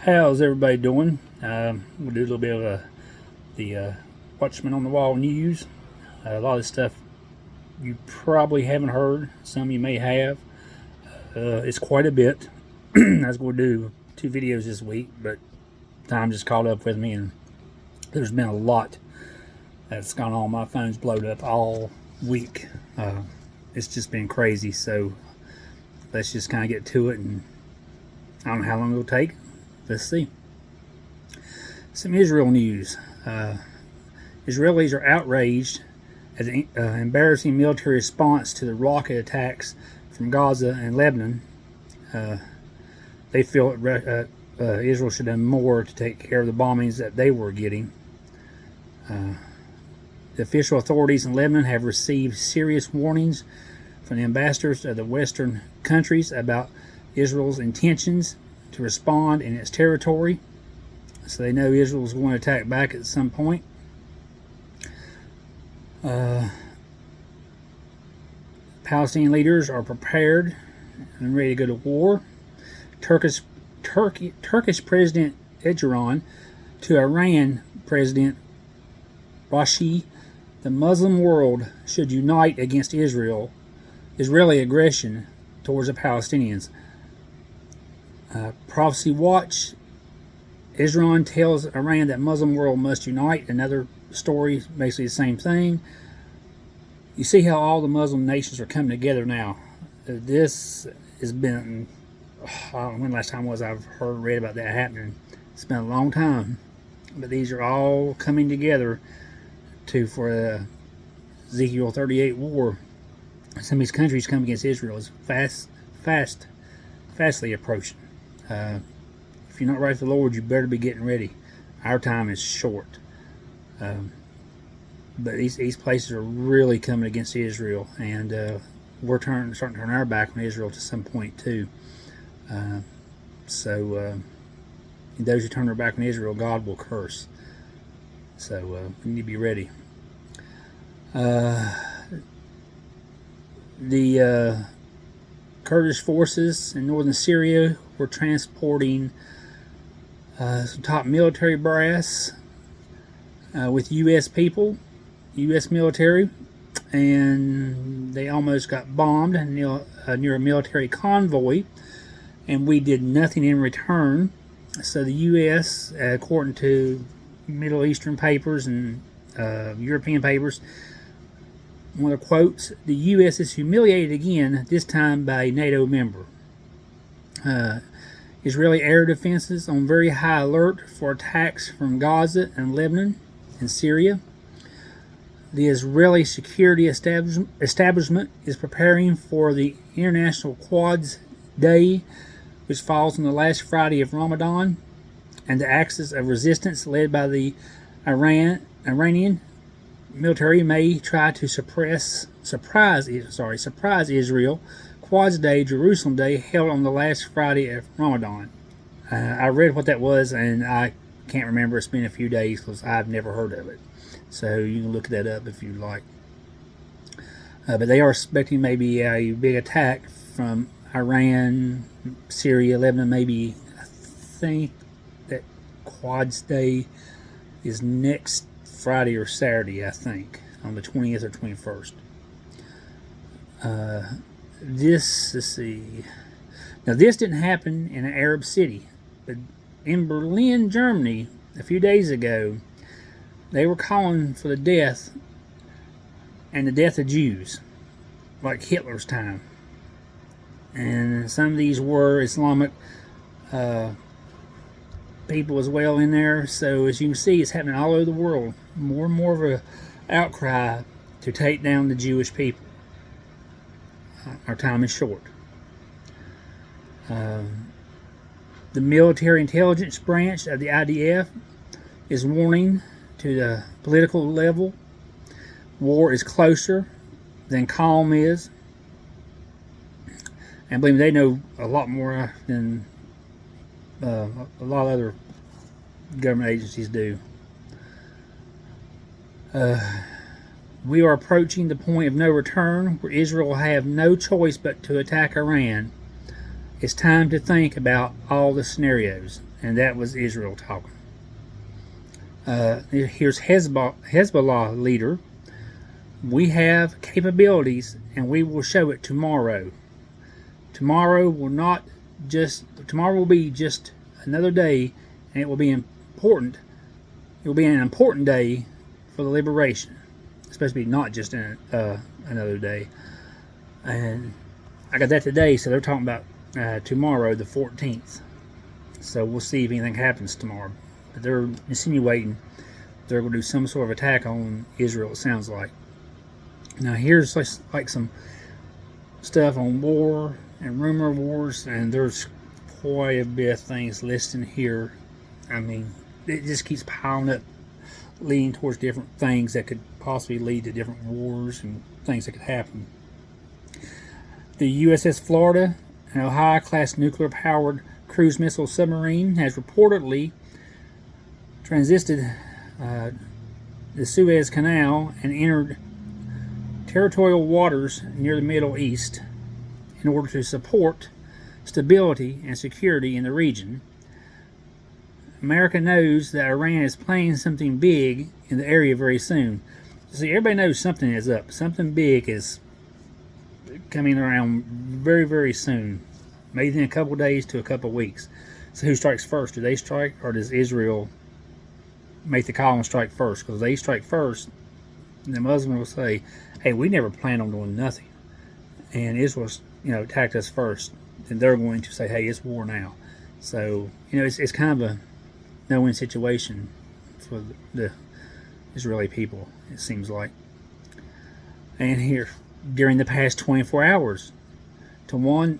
How's everybody doing? We'll do a little bit of the Watchman on the Wall news. A lot of stuff you probably haven't heard. Some you may have. It's quite a bit. I was going to do 2 videos this week, but time just caught up with me, and there's been a lot that's gone on. My phone's blowed up all week. It's just been crazy. So let's just kind of get to it, and I don't know how long it'll take. Let's see. Some Israel news. Israelis are outraged at the embarrassing military response to the rocket attacks from Gaza and Lebanon. They feel Israel should have done more to take care of the bombings that they were getting. The official authorities in Lebanon have received serious warnings from the ambassadors of the Western countries about Israel's intentions to respond in its territory, so they know Israel is going to attack back at some point. Palestinian leaders are prepared and ready to go to war. Turkish President Erdogan to Iran President Raisi: the Muslim world should unite against Israeli aggression towards the Palestinians. Prophecy Watch: Israel tells Iran that Muslim world must unite. Another story, basically the same thing. You see how all the Muslim nations are coming together now. This has been, I don't know when the last time was I've read about that happening. It's been a long time, but these are all coming together for the Ezekiel 38 war. Some of these countries come against Israel is fastly approaching. If you're not right for the Lord, you better be getting ready. Our time is short. But these places are really coming against Israel, and we're starting to turn our back on Israel to some point too. So those who turn their back on Israel, God will curse. So we need to be ready. The Kurdish forces in northern Syria were transporting some top military brass with U.S. people, U.S. military, and they almost got bombed near a military convoy, and we did nothing in return. So the U.S., according to Middle Eastern papers and European papers, one of the quotes: "The U.S. is humiliated again, this time by a NATO member." Israeli air defenses on very high alert for attacks from Gaza and Lebanon and Syria. The Israeli security establishment is preparing for the International Quds Day, which falls on the last Friday of Ramadan, and the axis of resistance led by the Iranian military may try to surprise Israel. Quds Day, Jerusalem Day, held on the last Friday of Ramadan. I read what that was, and I can't remember. It's been a few days because I've never heard of it. So you can look that up if you like. But they are expecting maybe a big attack from Iran, Syria, Lebanon. Maybe, I think that Quds Day is next Friday or Saturday, I think, on the 20th or 21st. Let's see. Now, this didn't happen in an Arab city, but in Berlin, Germany, a few days ago, they were calling for the death of Jews, like Hitler's time. And some of these were Islamic people as well in there. So as you can see, it's happening all over the world. More and more of an outcry to take down the Jewish people. Our time is short. The military intelligence branch of the IDF is warning to the political level, war is closer than calm is. And believe me, they know a lot more than a lot of other government agencies do. We are approaching the point of no return where Israel will have no choice but to attack Iran. It's time to think about all the scenarios. and that was Israel talking. Here's Hezbollah leader. We have capabilities, and we will show it tomorrow. Tomorrow will be just another day, and it will be important. It will be an important day for the liberation. It's supposed to be not just another day. And I got that today, so they're talking about tomorrow, the 14th. So we'll see if anything happens tomorrow. But they're insinuating they're going to do some sort of attack on Israel, it sounds like. Now here's like some stuff on war and rumor wars, and there's quite a bit of things listed here. I mean, it just keeps piling up, leading towards different things that could possibly lead to different wars and things that could happen. The USS Florida, an Ohio-class nuclear-powered cruise missile submarine, has reportedly transited the Suez Canal and entered territorial waters near the Middle East in order to support stability and security in the region. America knows that Iran is planning something big in the area very soon. See, everybody knows something is up. Something big is coming around very, very soon. Maybe in a couple days to a couple weeks. So who strikes first? Do they strike, or does Israel make the call and strike first? Because if they strike first, the Muslims will say, hey, we never planned on doing nothing. And Israel, attacked us first. Then they're going to say, hey, it's war now. So, it's kind of a no-win situation for the Israeli people, it seems like. And here, during the past 24 hours, Taiwan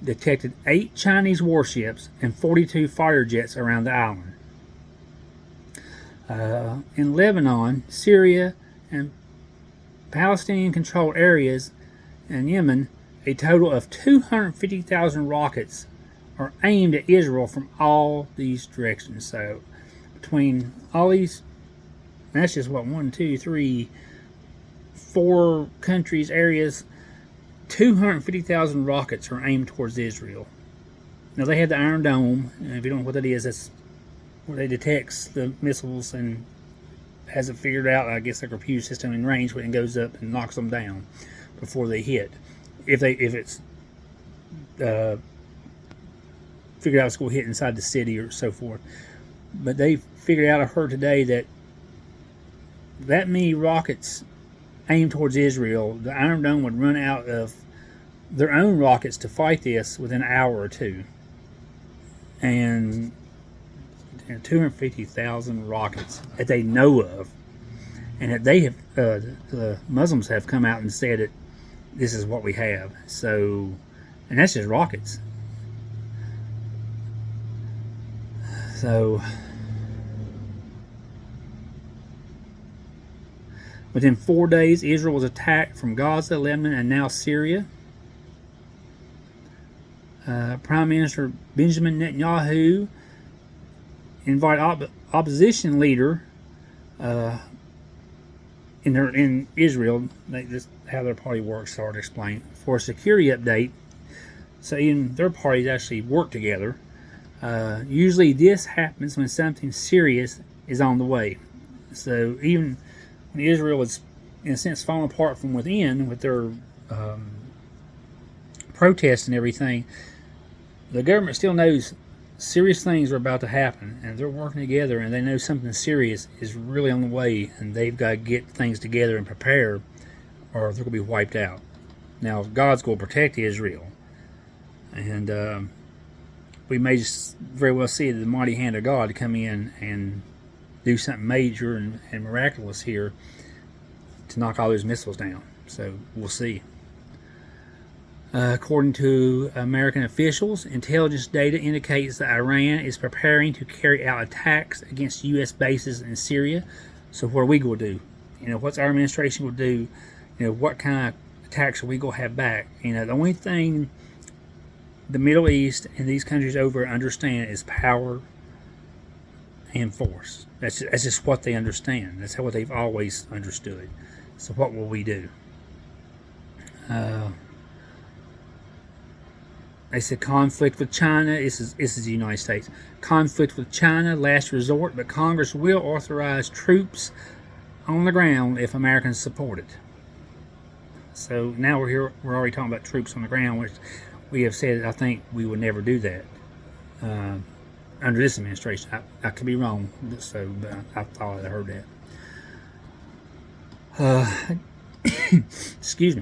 detected 8 Chinese warships and 42 fighter jets around the island. In Lebanon, Syria, and Palestinian-controlled areas, and Yemen, a total of 250,000 rockets are aimed at Israel from all these directions. So, between all these, that's just 4 countries, areas, 250,000 rockets are aimed towards Israel. Now, they have the Iron Dome, and if you don't know what that is, that's where they detects the missiles and has it figured out, I guess, their computer system in range when it goes up and knocks them down before they hit. If it's figured out it's going to hit inside the city or so forth. But they figured out, I heard today, that many rockets aimed towards Israel, the Iron Dome would run out of their own rockets to fight this within an hour or two. And 250,000 rockets that they know of, and that they have, the Muslims have come out and said that this is what we have. So, and that's just rockets. So, within 4 days, Israel was attacked from Gaza, Lebanon, and now Syria. Prime Minister Benjamin Netanyahu invited opposition leader in Israel, just how their party works, so hard to explain, for a security update. So even their parties actually work together. Usually this happens when something serious is on the way. So even when Israel is, in a sense, falling apart from within with their protests and everything, the government still knows serious things are about to happen, and they're working together, and they know something serious is really on the way, and they've got to get things together and prepare, or they're going to be wiped out. Now, God's going to protect Israel, and we may just very well see the mighty hand of God come in and do something major and miraculous here to knock all those missiles down. So we'll see. According to American officials, intelligence data indicates that Iran is preparing to carry out attacks against U.S. bases in Syria. So what are we going to do? What's our administration going to do? What kind of attacks are we going to have back? The only thing the Middle East and these countries over understand is power and force. That's just what they understand. That's what they've always understood. So what will we do? They said conflict with China. This is the United States. Conflict with China, last resort, but Congress will authorize troops on the ground if Americans support it. So now we're here. We're already talking about troops on the ground, which we have said I think we would never do that under this administration. I could be wrong, but I thought I heard that. Excuse me.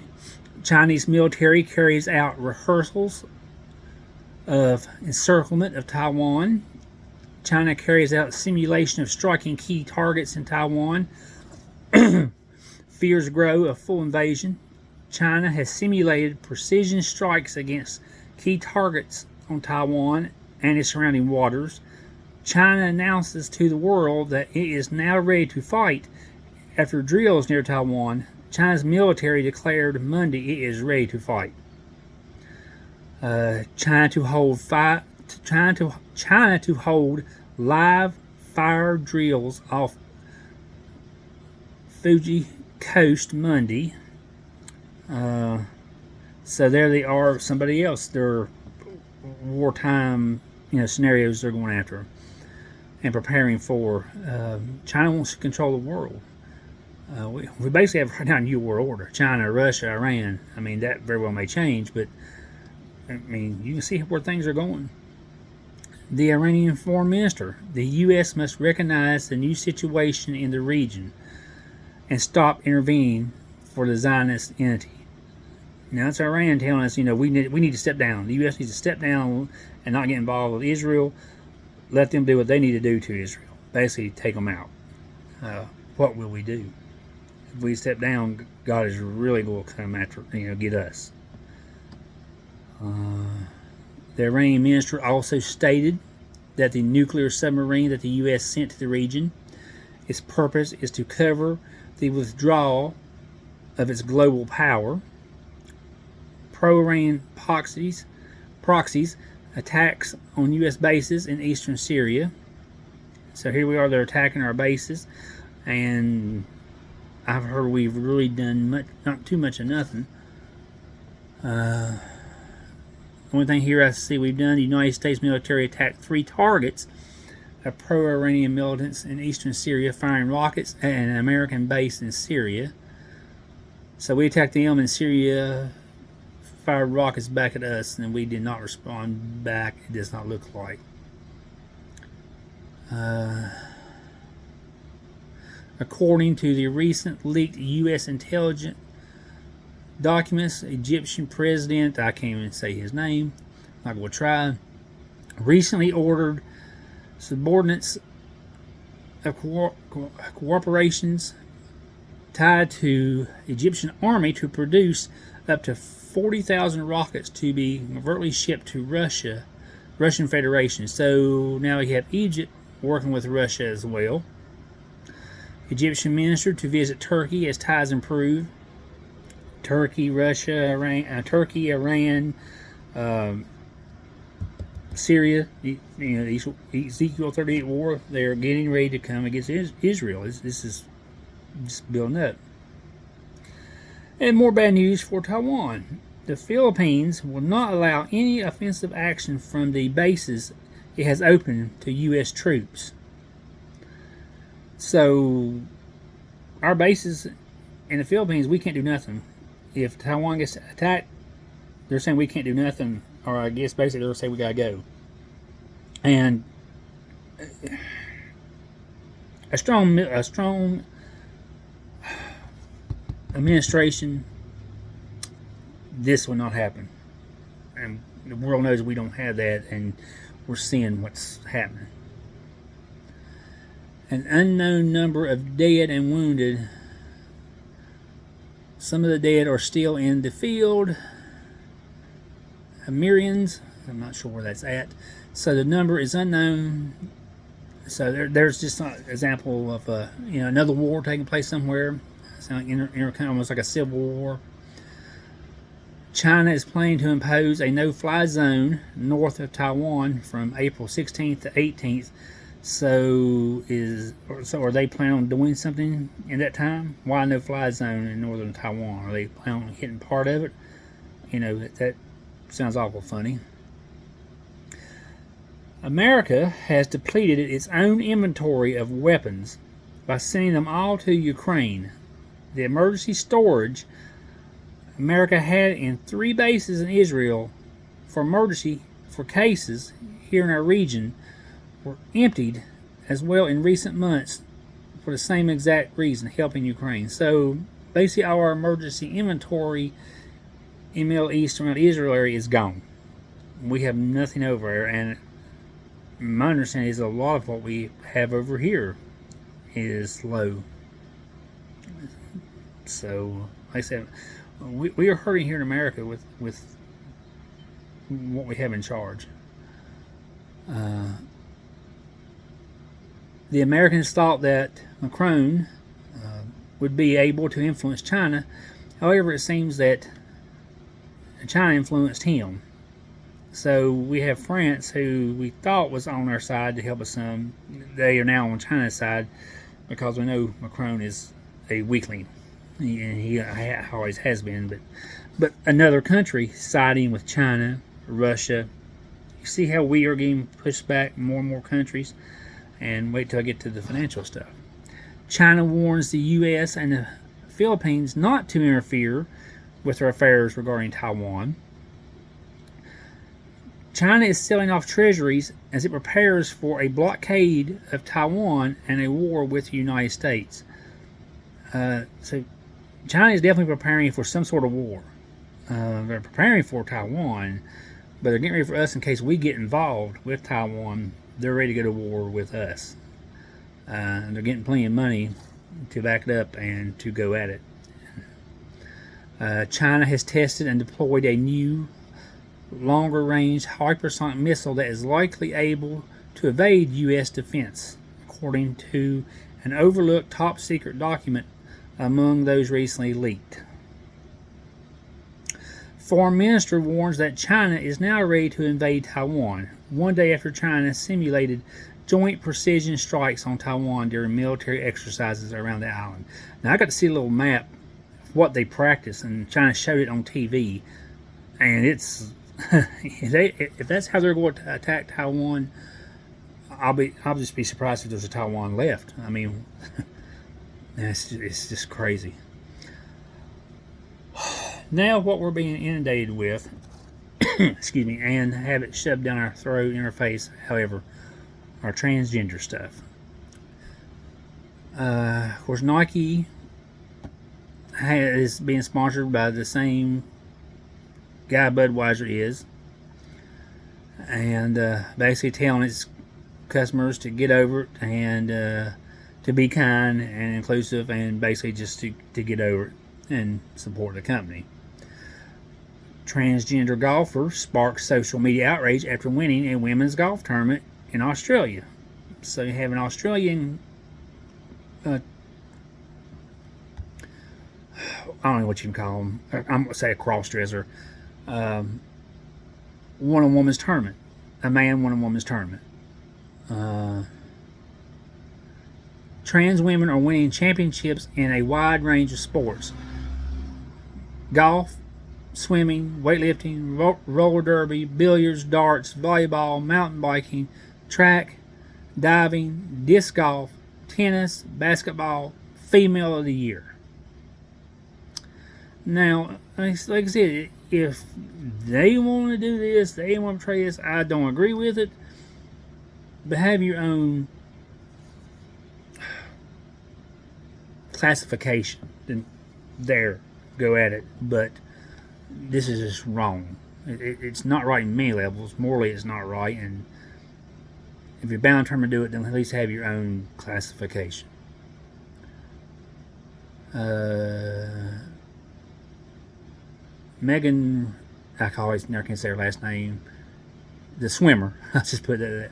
Chinese military carries out rehearsals of encirclement of Taiwan. China carries out simulation of striking key targets in Taiwan. Fears grow of full invasion. China has simulated precision strikes against key targets on Taiwan and its surrounding waters. China announces to the world that it is now ready to fight after drills near Taiwan. China's military declared Monday it is ready to fight. China to hold live fire drills off Fuji Coast Monday. So there they are. Somebody else. Their wartime, scenarios they're going after and preparing for. China wants to control the world. We basically have right now a new world order. China, Russia, Iran. I mean, that very well may change, but I mean, you can see where things are going. The Iranian foreign minister. The U.S. must recognize the new situation in the region and stop intervening for the Zionist entity. Now it's Iran telling us, we need to step down. The U.S. needs to step down and not get involved with Israel. Let them do what they need to do to Israel. Basically, take them out. What will we do? If we step down, God is really going to come after, get us. The Iranian minister also stated that the nuclear submarine that the U.S. sent to the region, its purpose is to cover the withdrawal of its global power. Pro-Iranian proxies, attacks on U.S. bases in eastern Syria. So here we are, they're attacking our bases, and I've heard we've really done not too much of nothing. The only thing here I see we've done, the United States military attacked 3 targets of pro-Iranian militants in eastern Syria, firing rockets at an American base in Syria. So we attacked them in Syria, fired rockets back at us, and we did not respond back. It does not look like. According to the recent leaked U.S. intelligence documents, Egyptian president, I can't even say his name, I'm not going to try, recently ordered subordinates of corporations tied to Egyptian army to produce up to 40,000 rockets to be overtly shipped to Russian Federation. So now we have Egypt working with Russia as well. Egyptian minister to visit Turkey as ties improve. Turkey, Russia, Iran, Syria, Ezekiel 38 war, they're getting ready to come against Israel. This is just building up. And more bad news for Taiwan. The Philippines will not allow any offensive action from the bases it has opened to U.S. troops. So, our bases in the Philippines, we can't do nothing. If Taiwan gets attacked, they're saying we can't do nothing, or I guess basically they'll say we gotta go. And a strong administration, this will not happen. And the world knows we don't have that, and we're seeing what's happening. An unknown number of dead and wounded. Some of the dead are still in the field. Myriads, I'm not sure where that's at. So the number is unknown. So there's just an example of another war taking place somewhere. It's like almost like a civil war. China is planning to impose a no-fly zone north of Taiwan from April 16th to 18th. So are they planning on doing something in that time? Why no-fly zone in northern Taiwan? Are they planning on hitting part of it? That sounds awful funny. America has depleted its own inventory of weapons by sending them all to Ukraine. The emergency storage America had in 3 bases in Israel for cases here in our region were emptied as well in recent months for the same exact reason, helping Ukraine. So basically our emergency inventory in Middle East around Israel area is gone. We have nothing over there, and my understanding is a lot of what we have over here is low. So, like I said, we are hurting here in America with what we have in charge. The Americans thought that Macron would be able to influence China. However, it seems that China influenced him. So we have France, who we thought was on our side to help us some. They are now on China's side because we know Macron is a weakling. And he always has been. But another country siding with China, Russia. You see how we are getting pushed back more and more countries? And wait till I get to the financial stuff. China warns the U.S. and the Philippines not to interfere with their affairs regarding Taiwan. China is selling off treasuries as it prepares for a blockade of Taiwan and a war with the United States. So China is definitely preparing for some sort of war. They're preparing for Taiwan, but they're getting ready for us in case we get involved with Taiwan. They're ready to go to war with us. And they're getting plenty of money to back it up and to go at it. China has tested and deployed a new longer-range hypersonic missile that is likely able to evade U.S. defense, according to an overlooked top-secret document among those recently leaked. Foreign Minister warns that China is now ready to invade Taiwan, one day after China simulated joint precision strikes on Taiwan during military exercises around the island. Now, I got to see a little map of what they practice, and China showed it on TV, and it's if that's how they're going to attack Taiwan, I'll just be surprised if there's a Taiwan left. I mean, it's just crazy. Now what we're being inundated with, excuse me, and have it shoved down our throat, in our face, however, our transgender stuff. Of course, Nike is being sponsored by the same guy Budweiser is, and basically telling its customers to get over it and to be kind and inclusive, and basically just to get over it and support the company. Transgender golfer sparks social media outrage after winning a women's golf tournament in Australia. So you have an Australian I don't know what you can call them. I'm going to say a cross-dresser. Won a woman's tournament. A man won a woman's tournament. Trans women are winning championships in a wide range of sports: golf, swimming, weightlifting, roller derby, billiards, darts, volleyball, mountain biking, track, diving, disc golf, tennis, basketball, female of the year. Now, like I said, if they want to do this, they want to try this, I don't agree with it. But have your own classification. Then there, go at it. But this is just wrong. It's not right in many levels. Morally, it's not right. And if you're bound to do it, then at least have your own classification. Megan, I always never can say her last name, the swimmer. I'll just put that.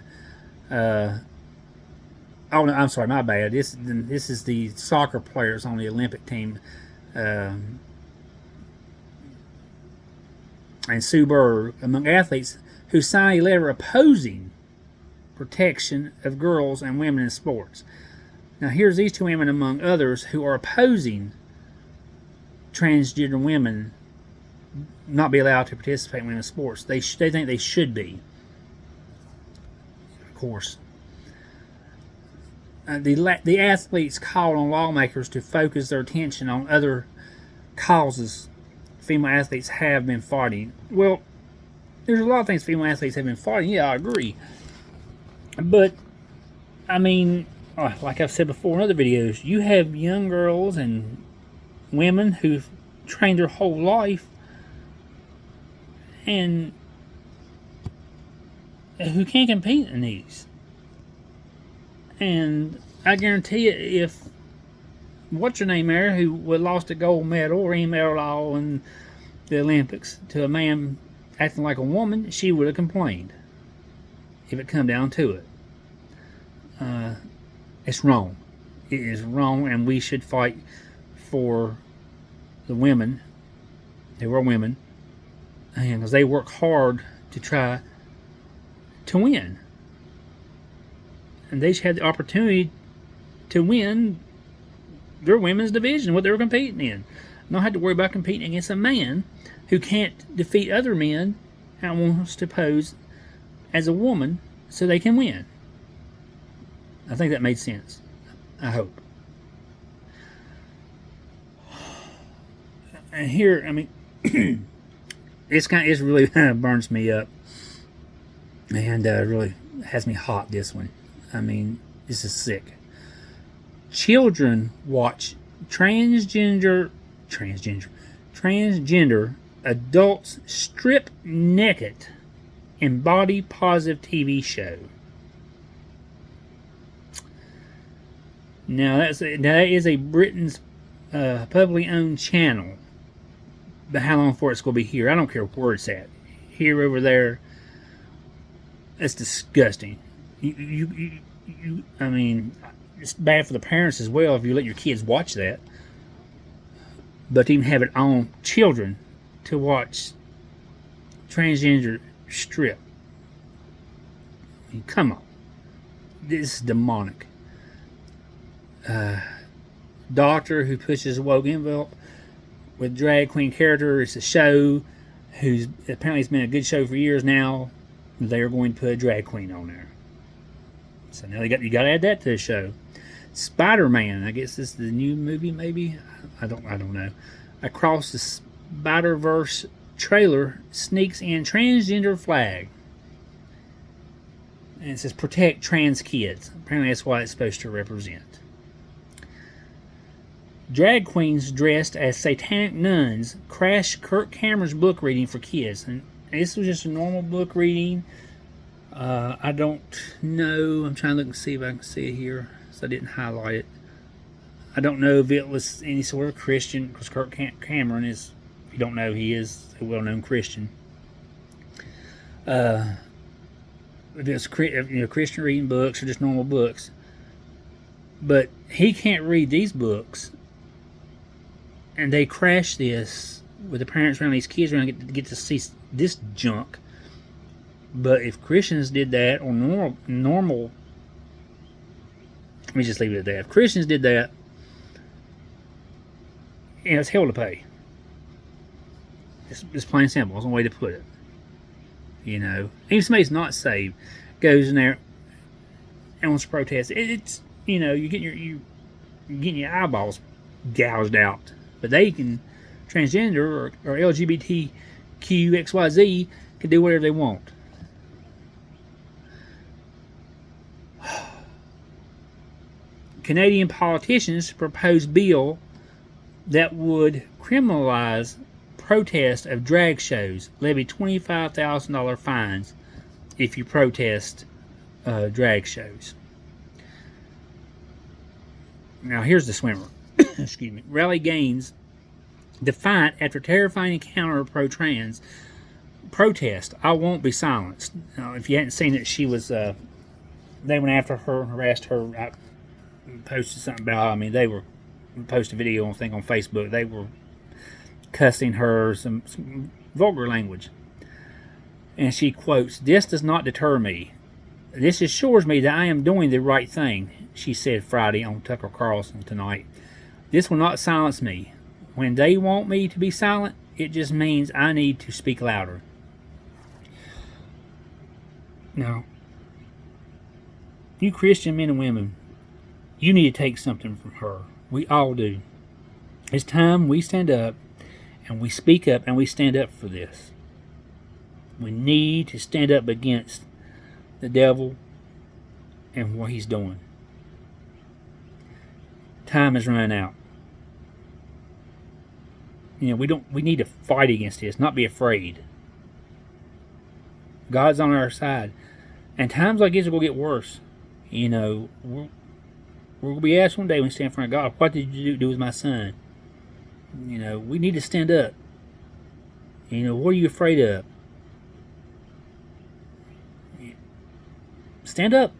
Oh no, I'm sorry, my bad. This is the soccer players on the Olympic team, and Sue Bird, among athletes who signed a letter opposing protection of girls and women in sports. Now here's these two women, among others, who are opposing transgender women not be allowed to participate in women's sports. They think they should be. of course. The athletes called on lawmakers to focus their attention on other causes female athletes have been fighting. Well, there's a lot of things female athletes have been fighting. Yeah, I agree. But, I mean, like I've said before in other videos, you have young girls and women who've trained their whole life and who can't compete in these. And I guarantee you, if what's her name there, who lost a gold medal or any medal at all in the Olympics to a man acting like a woman, she would have complained if it come down to it. It's wrong. It is wrong, and we should fight for the women. They were women, and because they work hard to try to win, and they should have the opportunity to win their women's division, what they were competing in. Not have to worry about competing against a man who can't defeat other men and wants to pose as a woman so they can win. I think that made sense. I hope. And here, I mean, it's really burns me up, and really has me hot. This one, I mean, this is sick. Children watch transgender adults strip naked in body positive TV show. Now that is a Britain's publicly owned channel. But how long for it's going to be here? I don't care where it's at. Here, over there. That's disgusting. I mean, it's bad for the parents as well if you let your kids watch that. But to even have it on children to watch transgender strip. I mean, come on. This is demonic. Doctor who pushes a woke envelope with drag queen character. It's a show who's apparently it's been a good show for years now. They're going to put a drag queen on there. So now you got to add that to the show. Spider-Man, I guess this is the new movie, maybe. I don't know. Across the Spider-Verse trailer sneaks in transgender flag, and it says protect trans kids. Apparently that's what it's supposed to represent. Drag queens dressed as satanic nuns crash Kirk Cameron's book reading for kids. And this was just a normal book reading. I don't know. I'm trying to look and see if I can see it here. So I didn't highlight it. I don't know if it was any sort of Christian, because Kirk Cameron is, if you don't know, he is a well-known Christian. If it's Christian reading books or just normal books. But he can't read these books. And they crash this with the parents around, these kids around, get to see this junk. But if Christians did that, or normal, let me just leave it at that. If Christians did that, it's hell to pay. It's plain and simple. That's one way to put it. Even somebody's not saved goes in there and wants to protest. It's you're getting your eyeballs gouged out. But they can, transgender or LGBTQ XYZ, can do whatever they want. Canadian politicians propose bill that would criminalize protest of drag shows, levy $25,000 fines if you protest drag shows. Now here's the swimmer. Excuse me. Rally gains defiant after terrifying encounter of pro-trans protest. I won't be silenced. Now, if you hadn't seen it, she was. They went after her, harassed her. I posted something about. They were posted a video on Facebook. They were cussing her some vulgar language, and she quotes, "This does not deter me. This assures me that I am doing the right thing," she said Friday on Tucker Carlson Tonight. "This will not silence me. When they want me to be silent, it just means I need to speak louder." Now, You Christian men and women, you need to take something from her. We all do. It's time we stand up and we speak up and we stand up for this. We need to stand up against the devil and what he's doing. Time is running out. We need to fight against this, not be afraid. God's on our side. And times like this will get worse. We're going to be asked one day when we stand in front of God, what did you do with my son? We need to stand up. What are you afraid of? Stand up.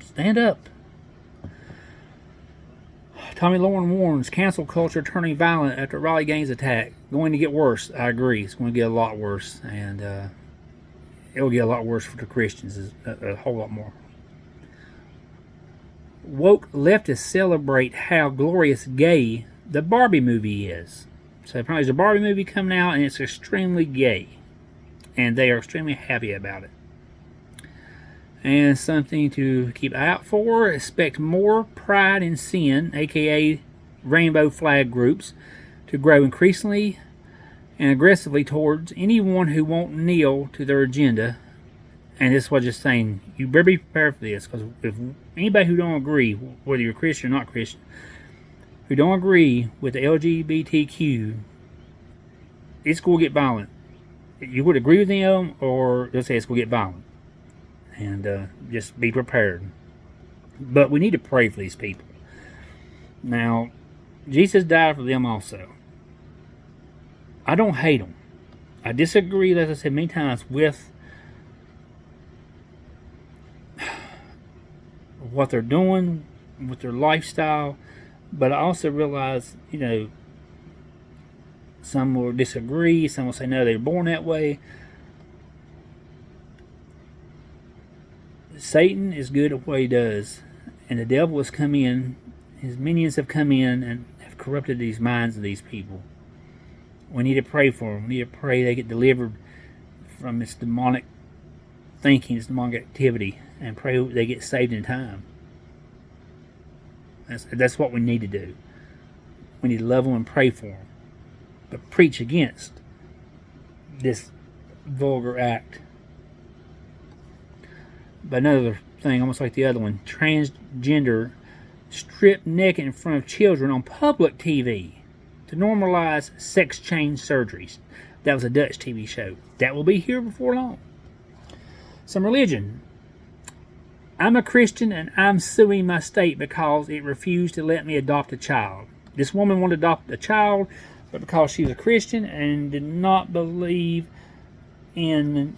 Stand up. Tommy Lauren warns, cancel culture turning violent after Riley Gaines attack. Going to get worse. I agree. It's going to get a lot worse. And it'll get a lot worse for the Christians. A whole lot more. Woke leftists celebrate how glorious gay the Barbie movie is. So apparently there's a Barbie movie coming out and it's extremely gay. And they are extremely happy about it. And something to keep out for, expect more pride in sin, aka rainbow flag groups, to grow increasingly and aggressively towards anyone who won't kneel to their agenda. And this was just saying, you better be prepared for this, because if anybody who don't agree, whether you're Christian or not Christian, who don't agree with the LGBTQ, it's going to get violent. You would agree with them, or they'll say it's going to get violent. And just be prepared. But we need to pray for these people. Now, Jesus died for them also. I don't hate them. I disagree, as I said many times, with what they're doing, with their lifestyle. But I also realize, some will disagree. Some will say, no, they were born that way. Satan is good at what he does, and the devil has come in, his minions have come in and have corrupted these minds of these people. We need to pray for them. We need to pray they get delivered from this demonic thinking, this demonic activity, and pray they get saved in time. That's what we need to do. We need to love them and pray for them, but preach against this vulgar act. But another thing, almost like the other one, transgender stripped naked in front of children on public TV to normalize sex change surgeries. That was a Dutch TV show. That will be here before long. Some religion. I'm a Christian and I'm suing my state because it refused to let me adopt a child. This woman wanted to adopt a child, but because she was a Christian and did not believe in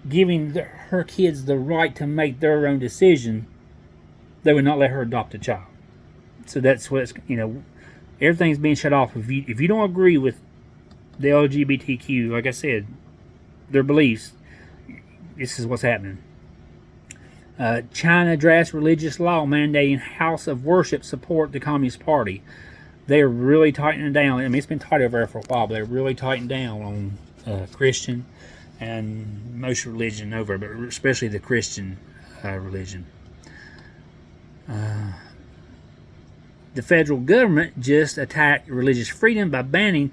giving her kids the right to make their own decision, they would not let her adopt a child. So that's what's, everything's being shut off. If you don't agree with the LGBTQ, like I said, their beliefs, this is what's happening. China drafts religious law mandating house of worship support the Communist Party. They are really tightening down. I mean, it's been tight over there for a while, but they're really tightening down on Christian and most religion over, but especially the Christian religion. The federal government just attacked religious freedom by banning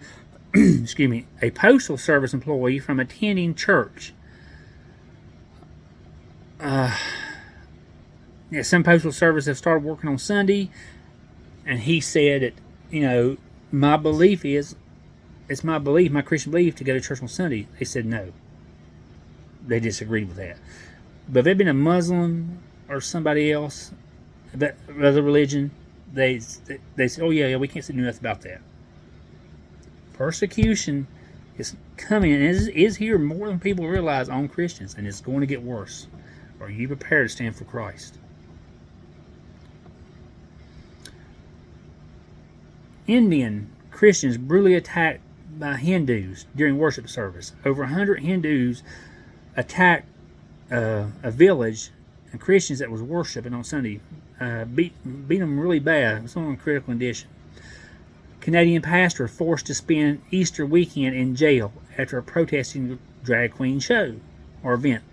a postal service employee from attending church. Some postal service have started working on Sunday, and he said that, my belief is, it's my belief, my Christian belief, to go to church on Sunday. They said no. They disagreed with that. But if they'd been a Muslim or somebody else, that other religion, they say, oh yeah, we can't say nothing about that. Persecution is coming, and is here more than people realize on Christians, and it's going to get worse. Are you prepared to stand for Christ? Indian Christians brutally attacked by Hindus during worship service. Over 100 Hindus attacked a village and Christians that was worshiping on Sunday. Beat them really bad. It was on critical condition. Canadian pastor forced to spend Easter weekend in jail after a protesting drag queen show or event.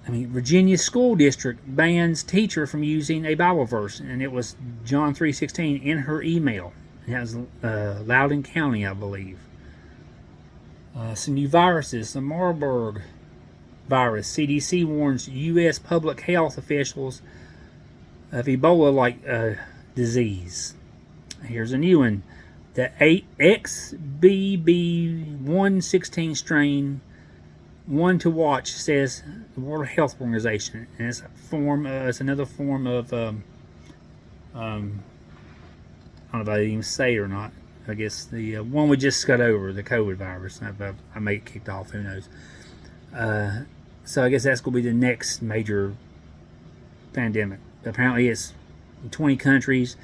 Virginia school district bans teacher from using a Bible verse, and it was John 3:16 in her email. It was Loudoun County, I believe. Some new viruses. The Marburg virus. CDC warns U.S. public health officials of Ebola-like disease. Here's a new one. The XBB.1.16 strain, one to watch, says the World Health Organization, and it's another form of I don't know if I even say it or not. I guess the one we just got over, the COVID virus. I may get kicked off. Who knows? So I guess that's going to be the next major pandemic. Apparently, it's in 20 countries,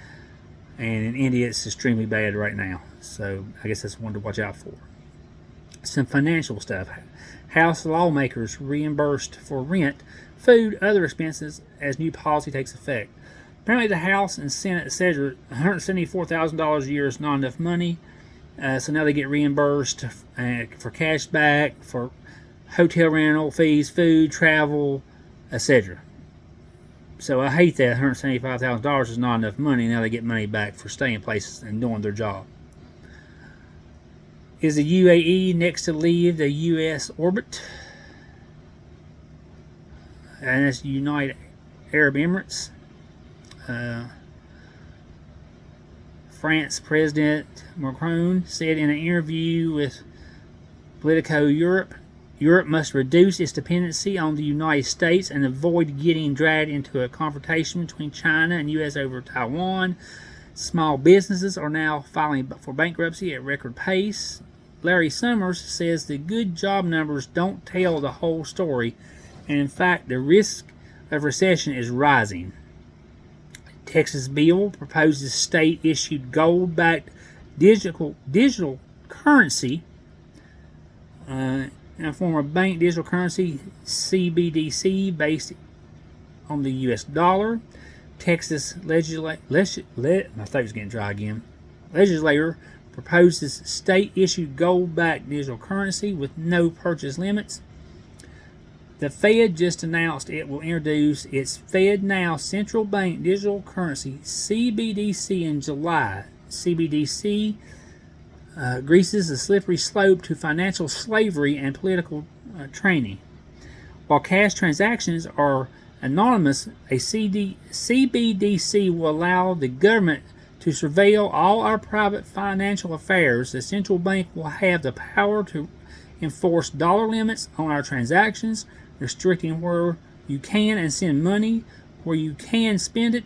and in India, it's extremely bad right now. So I guess that's one to watch out for. Some financial stuff. House lawmakers reimbursed for rent, food, other expenses as new policy takes effect. Apparently, the House and Senate said $174,000 a year is not enough money, so now they get reimbursed for cash back, for hotel rental fees, food, travel, etc. So I hate that $175,000 is not enough money. Now they get money back for staying places and doing their job. Is the UAE next to leave the U.S. orbit? And that's United Arab Emirates. France President Macron said in an interview with Politico Europe must reduce its dependency on the United States and avoid getting dragged into a confrontation between China and U.S. over Taiwan. Small businesses are now filing for bankruptcy at record pace. Larry Summers says the good job numbers don't tell the whole story, and in fact the risk of recession is rising. Texas bill proposes state-issued gold-backed digital currency in a form of bank digital currency, CBDC, based on the U.S. dollar. Texas legislator proposes state-issued gold-backed digital currency with no purchase limits. The Fed just announced it will introduce its FedNow central bank digital currency, CBDC, in July. CBDC greases a slippery slope to financial slavery and political training. While cash transactions are anonymous, a CBDC will allow the government to surveil all our private financial affairs. The central bank will have the power to enforce dollar limits on our transactions, restricting where you can and send money, where you can spend it,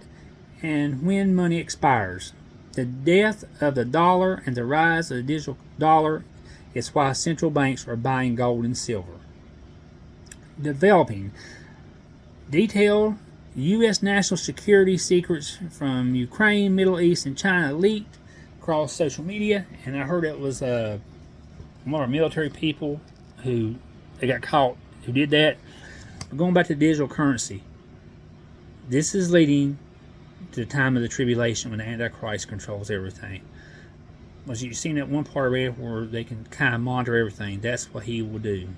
and when money expires. The death of the dollar and the rise of the digital dollar is why central banks are buying gold and silver. Developing detailed U.S. national security secrets from Ukraine, Middle East, and China leaked across social media, and I heard it was one of our military people who they got caught who did that. But going back to digital currency, this is leading to the time of the tribulation when the Antichrist controls everything. Was you seen that one part of it where they can kind of monitor everything? That's what he will do.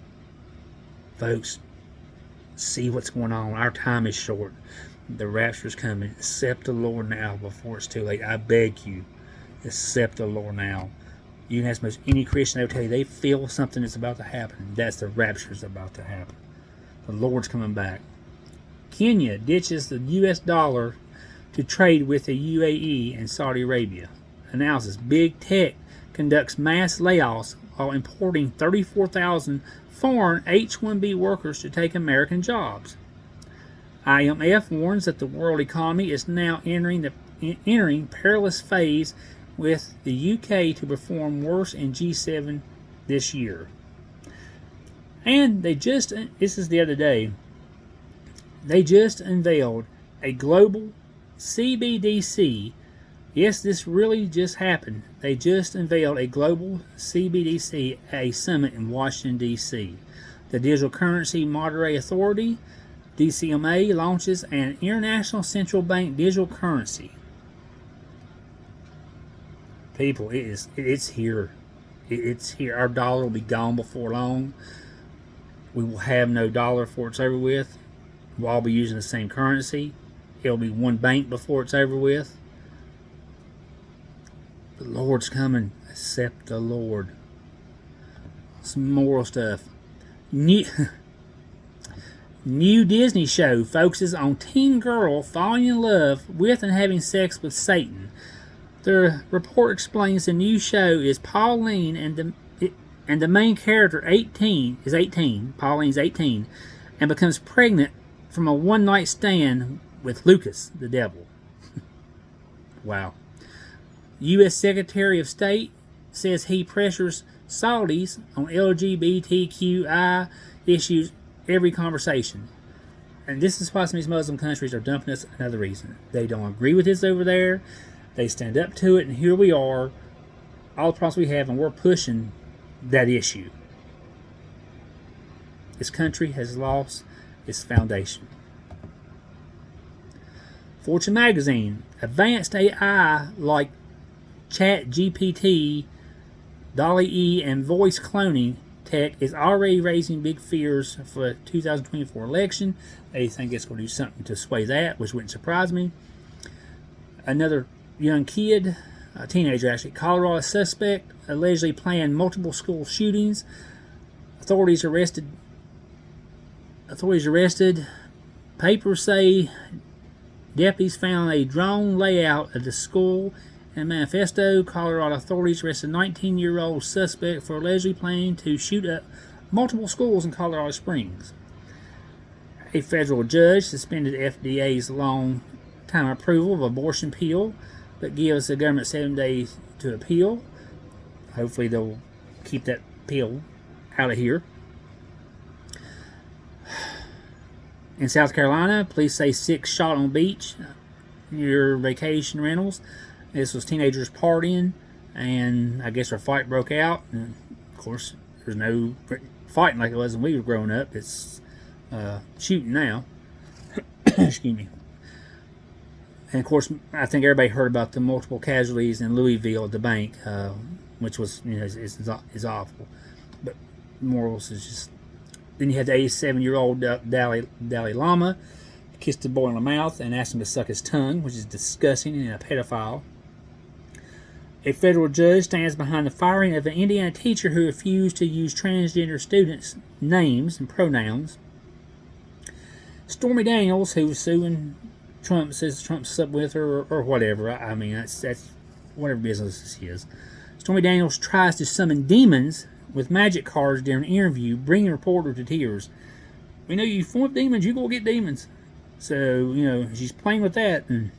Folks, see what's going on. Our time is short. The rapture is coming. Accept the Lord now before it's too late. I beg you, accept the Lord now. You can ask most any Christian, they'll tell you they feel something is about to happen. That's the rapture is about to happen. The Lord's coming back. Kenya ditches the U.S. dollar to trade with the UAE and Saudi Arabia. Announces Big Tech conducts mass layoffs while importing 34,000 foreign H-1B workers to take American jobs. IMF warns that the world economy is now entering perilous phase, with the UK to perform worse in G7 this year. And this is the other day, they just unveiled a global CBDC. Yes, this really just happened. They just unveiled a global CBDC at a summit in Washington, D.C. The Digital Currency Monetary Authority, DCMA, launches an international central bank digital currency. People, it's here. It's here. Our dollar will be gone before long. We will have no dollar before it's over with. We'll all be using the same currency. It'll be one bank before it's over with. The Lord's coming. Accept the Lord. Some moral stuff. New Disney show focuses on teen girl falling in love with and having sex with Satan. The report explains the new show is Pauline and the main character is 18. Pauline's 18, and becomes pregnant from a one-night stand with Lucas, the devil. Wow. U.S. Secretary of State says he pressures Saudis on LGBTQI issues every conversation. And this is why some of these Muslim countries are dumping us. Another reason. They don't agree with this over there. They stand up to it, and here we are, all the problems we have, and we're pushing that issue. This country has lost its foundation. Fortune magazine. Advanced AI like ChatGPT, DALL-E, and voice cloning tech is already raising big fears for the 2024 election. They think it's going to do something to sway that, which wouldn't surprise me. Another young kid, a teenager actually, Colorado suspect allegedly planned multiple school shootings. Authorities arrested. Papers say deputies found a drone layout of the school and manifesto. Colorado authorities arrested a 19-year-old suspect for allegedly planning to shoot up multiple schools in Colorado Springs. A federal judge suspended FDA's long-time approval of abortion pill, but gives the government 7 days to appeal. Hopefully they'll keep that pill out of here. In South Carolina, police say 6 shot on beach near vacation rentals. This was teenagers partying, and I guess a fight broke out. And of course, there's no fighting like it was when we were growing up. It's shooting now. Excuse me. And of course, I think everybody heard about the multiple casualties in Louisville at the bank, which was, is awful. But morals is just. Then you had the 87-year-old Dalai Lama kissed the boy on the mouth and asked him to suck his tongue, which is disgusting and a pedophile. A federal judge stands behind the firing of an Indiana teacher who refused to use transgender students' names and pronouns. Stormy Daniels, who was suing Trump, says Trump slept with her or whatever. I mean, that's whatever business this is. Stormy Daniels tries to summon demons with magic cards during an interview, bringing a reporter to tears. We know you form demons, you go get demons. So, she's playing with that, and,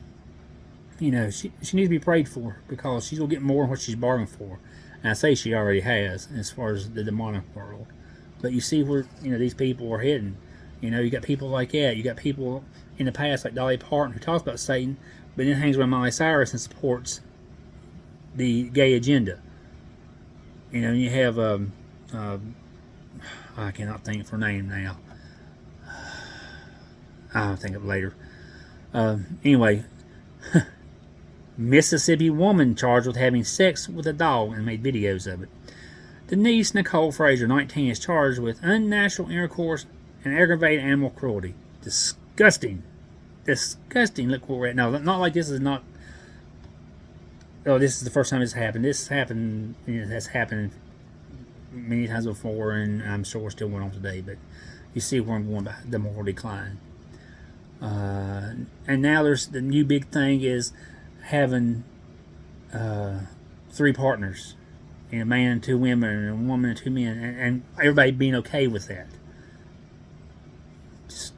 she needs to be prayed for, because she's going to get more than what she's bargained for. And I say she already has, as far as the demonic world. But you see where, these people are heading. You got people like that. You got people in the past, like Dolly Parton, who talks about Satan, but then hangs around Miley Cyrus and supports the gay agenda. You have, I cannot think of her name now. I'll think of it later. Anyway, Mississippi woman charged with having sex with a dog and made videos of it. Denise Nicole Fraser, 19, is charged with unnatural intercourse and aggravated animal cruelty. Disgusting. Disgusting. Look where we're at now. Not like this is not. Oh, this is the first time it's happened. This happened. Has happened many times before, and I'm sure we're still going on today. But you see where I'm going by the moral decline. And now there's the new big thing is having 3 partners, a man and 2 women, and a woman and 2 men, and everybody being okay with that. Just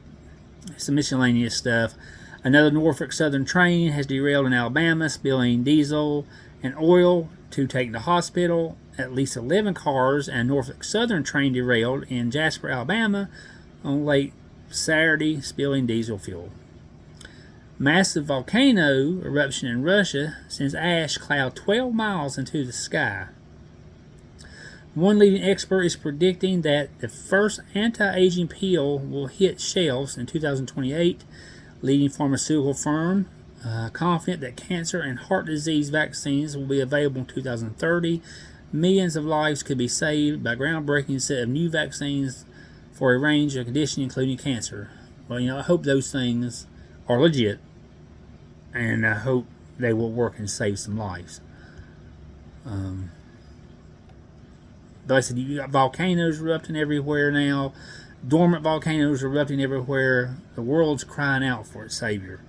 some miscellaneous stuff. Another Norfolk Southern train has derailed in Alabama, spilling diesel and oil to take to hospital. At least 11 cars and Norfolk Southern train derailed in Jasper, Alabama on late Saturday, spilling diesel fuel. Massive volcano eruption in Russia sends ash cloud 12 miles into the sky. One leading expert is predicting that the first anti-aging pill will hit shelves in 2028. Leading pharmaceutical firm confident that cancer and heart disease vaccines will be available in 2030. Millions of lives could be saved by groundbreaking set of new vaccines for a range of conditions, including cancer. Well, you know, I hope those things are legit, and I hope they will work and save some lives. But like I said, you got volcanoes erupting everywhere now, dormant volcanoes erupting everywhere. The world's crying out for its savior.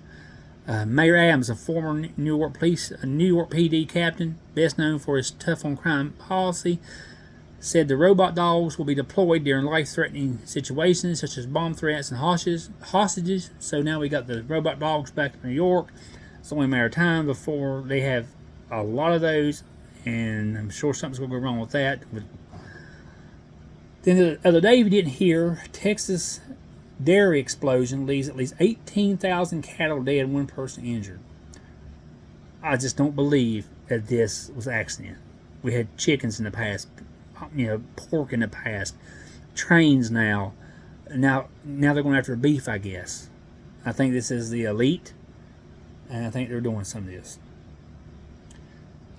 Mayor Adams, a former New York PD captain, best known for his tough on crime policy, said the robot dogs will be deployed during life-threatening situations such as bomb threats and hostages. So now we got the robot dogs back in New York. It's only a matter of time before they have a lot of those, and I'm sure something's going to go wrong with that. Then the other day, if you didn't hear, Texas dairy explosion leaves at least 18,000 cattle dead and one person injured. I just don't believe that this was an accident. We had chickens in the past, you know, pork in the past, trains now. Now they're going after beef, I guess. I think this is the elite, and I think they're doing some of this.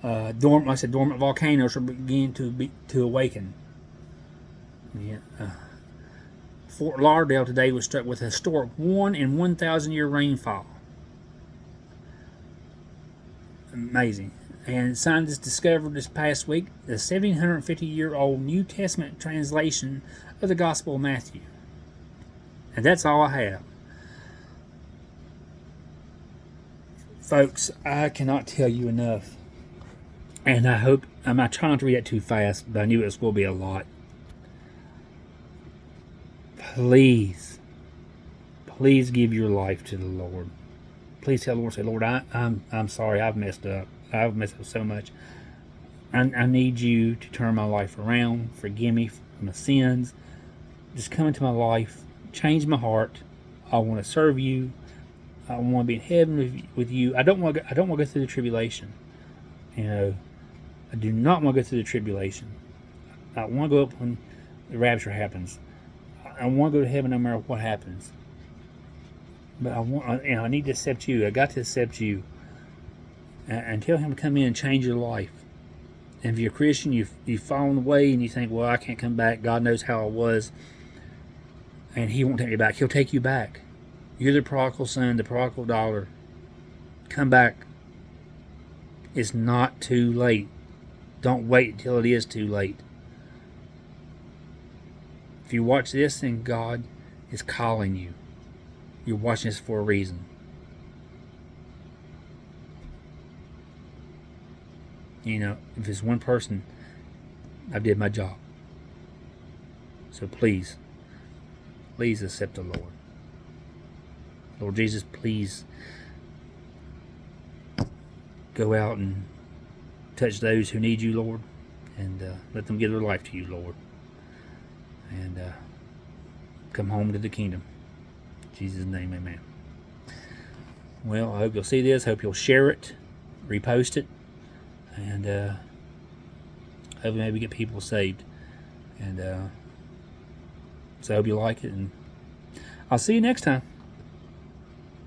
Like I said, dormant volcanoes are beginning to awaken. Yeah. Fort Lauderdale today was struck with a historic 1 in 1,000 year rainfall. Amazing. And scientists discovered this past week the 750-year-old New Testament translation of the Gospel of Matthew. And that's all I have. Folks, I cannot tell you enough. And I hope, I'm not trying to read it too fast, but I knew it was going to be a lot. Please give your life to the Lord. Please tell the Lord, say, Lord, I'm sorry, I've messed up. I've messed up so much. I need you to turn my life around. Forgive me for my sins. Just come into my life. Change my heart. I want to serve you. I want to be in heaven with you. I don't want to go through the tribulation. You know, I do not want to go through the tribulation. I want to go up when the rapture happens. I want to go to heaven no matter what happens. But I need to accept you. I got to accept you. And tell him to come in and change your life. And if you're a Christian, you've fallen away and you think, well, I can't come back. God knows how I was. And he won't take me back. He'll take you back. You're the prodigal son, the prodigal daughter. Come back. It's not too late. Don't wait until it is too late. If you watch this, then God is calling you. You're watching this for a reason. You know, if it's one person, I did my job. So please accept the Lord. Lord Jesus, please go out and touch those who need you, Lord, and let them give their life to you, Lord. And come home to the kingdom. In Jesus' name, amen. Well, I hope you'll see this. I hope you'll share it, repost it, and hopefully maybe get people saved. And so I hope you like it, and I'll see you next time.